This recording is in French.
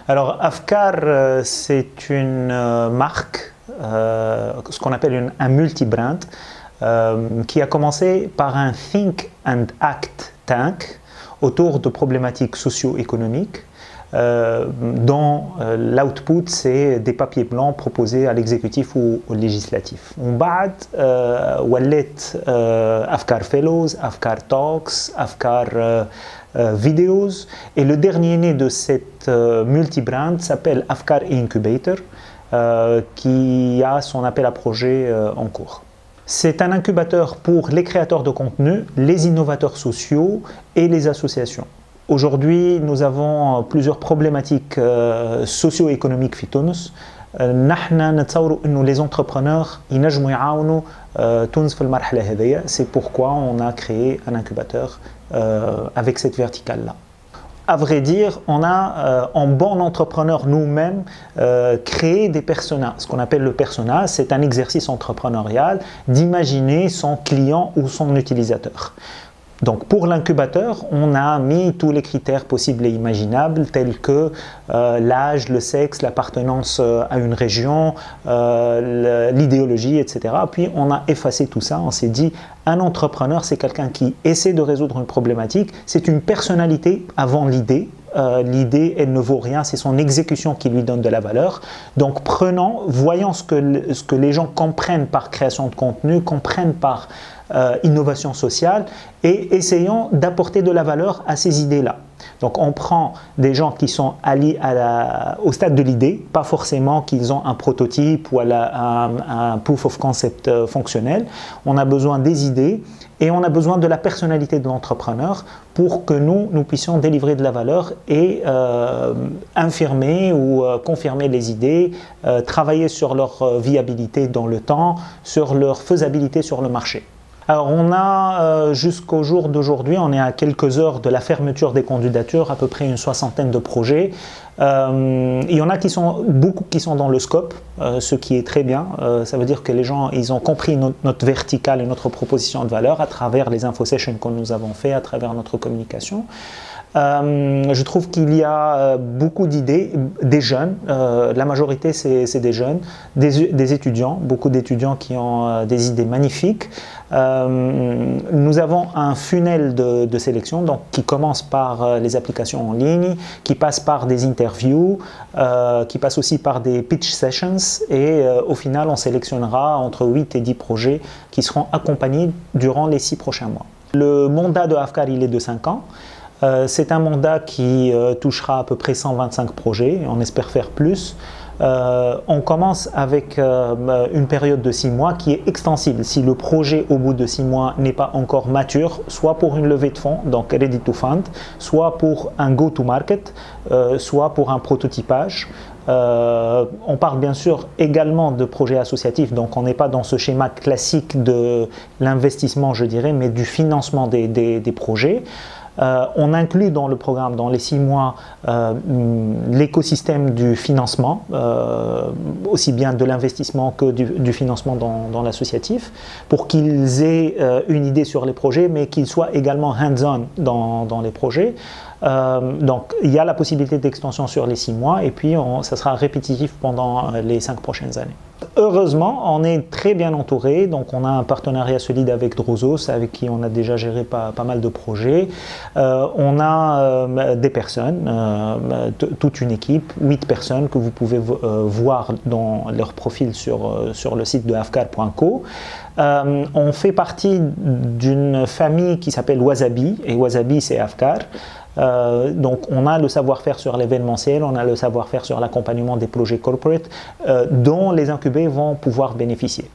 Alors, Afkar, c'est une marque, ce qu'on appelle un multi-brand, qui a commencé par un Think and Act Tank autour de problématiques socio-économiques, dont l'output, c'est des papiers blancs proposés à l'exécutif ou au législatif. On bat Afkar Fellows, Afkar Talks, Afkar Videos, et le dernier né de cette multi-brand s'appelle Afkar Incubator, qui a son appel à projet en cours. C'est un incubateur pour les créateurs de contenu, les innovateurs sociaux et les associations. Aujourd'hui, nous avons plusieurs problématiques socio-économiques في تونس. نحن نتصوروا إنه les entrepreneurs ينجموا يعاونوا تونس في المرحلة هذية. C'est pourquoi on a créé un incubateur avec cette verticale-là. À vrai dire, on a, en bon entrepreneur nous-mêmes, créé des personas. Ce qu'on appelle le persona, c'est un exercice entrepreneurial d'imaginer son client ou son utilisateur. Donc pour l'incubateur, on a mis tous les critères possibles et imaginables tels que l'âge, le sexe, l'appartenance à une région, l'idéologie, etc. Puis on a effacé tout ça, on s'est dit un entrepreneur c'est quelqu'un qui essaie de résoudre une problématique, c'est une personnalité avant l'idée. L'idée, elle ne vaut rien, c'est son exécution qui lui donne de la valeur. Donc prenons, voyons ce que les gens comprennent par création de contenu, comprennent par innovation sociale et essayons d'apporter de la valeur à ces idées-là. Donc on prend des gens qui sont alliés au stade de l'idée, pas forcément qu'ils ont un prototype ou un proof of concept fonctionnel. On a besoin des idées et on a besoin de la personnalité de l'entrepreneur pour que nous puissions délivrer de la valeur et infirmer ou confirmer les idées, travailler sur leur viabilité dans le temps, sur leur faisabilité sur le marché. Alors on a jusqu'au jour d'aujourd'hui, on est à quelques heures de la fermeture des candidatures, à peu près une soixantaine de projets. Il y en a beaucoup qui sont dans le scope, ce qui est très bien. Ça veut dire que les gens ils ont compris notre verticale et notre proposition de valeur à travers les infosessions que nous avons fait, à travers notre communication. Je trouve qu'il y a beaucoup d'idées, des jeunes, la majorité c'est des jeunes, des étudiants, beaucoup d'étudiants qui ont des idées magnifiques. Nous avons un funnel de sélection donc, qui commence par les applications en ligne, qui passe par des interviews, qui passe aussi par des pitch sessions et au final on sélectionnera entre 8 et 10 projets qui seront accompagnés durant les 6 prochains mois. Le mandat de Afkar il est de 5 ans. C'est un mandat qui touchera à peu près 125 projets, on espère faire plus. On commence avec une période de 6 mois qui est extensible. Si le projet au bout de 6 mois n'est pas encore mature, soit pour une levée de fonds, donc ready to fund, soit pour un go-to-market, soit pour un prototypage. On parle bien sûr également de projets associatifs, donc on n'est pas dans ce schéma classique de l'investissement, je dirais, mais du financement des projets. On inclut dans le programme, dans les 6 mois, l'écosystème du financement, aussi bien de l'investissement que du financement dans l'associatif, pour qu'ils aient une idée sur les projets, mais qu'ils soient également hands-on dans les projets. Donc il y a la possibilité d'extension sur les 6 mois et puis ça sera répétitif pendant les 5 prochaines années. Heureusement, on est très bien entouré, donc on a un partenariat solide avec Drozos, avec qui on a déjà géré pas mal de projets. On a des personnes, toute une équipe, 8 personnes que vous pouvez voir dans leur profil sur le site de afkar.co. On fait partie d'une famille qui s'appelle Wasabi, et Wasabi c'est Afkar. Donc on a le savoir-faire sur l'événementiel, on a le savoir-faire sur l'accompagnement des projets corporate dont les incubés vont pouvoir bénéficier.